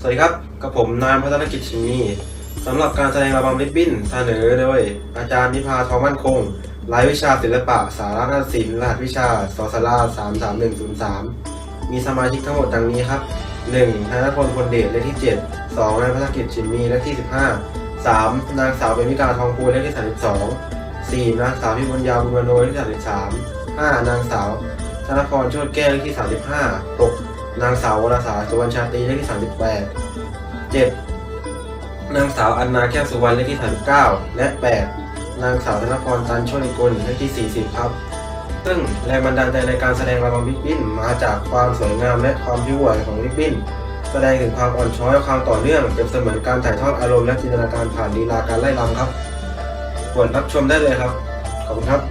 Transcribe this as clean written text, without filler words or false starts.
สวัสดีครับกับผมนายพัฒนกิจชินมีสำหรับการแสดงระบำริบบิ้นเสนอโดยอาจารย์นิพาทองมั่นคงรายวิชาศิลปะสารนาฏศิลป์รหัสวิชาสศลา33103มีสมาชิกทั้งหมดดังนี้ครับ 1. นายณพล พลเดชเลขที่ 7 2. นายพัฒนกิจชินมีเลขที่ 15 3. นางสาวเบญวิกาทองภูเลขที่ 32 4. นางสาวพิมลยาบุญมโนเลขที่ 33 5. นางสาวธนพรโชติแก้วเลขที่ 35 6. นางสาววรสาสุวรรณชาตรีเลขที่ 38 7. นางสาวอันนาแก้วสุวรรณเลขที่ 39 และ 8. นางสาวธนพรตันโชติกุลเลขที่ 40 ครับซึ่งแรงบันดาลใจในการแสดงระบำริบบิ้นมาจากความสวยงามและความพิ้วไหวของริบบิ้นแสดงถึงความอ่อนช้อยความต่อเนื่องเปรียบเสมือนการถ่ายทอดอารมณ์และจินตนาการผ่านลีลาการไล่รำครับกดรับชมได้เลยครับขอบคุณครับ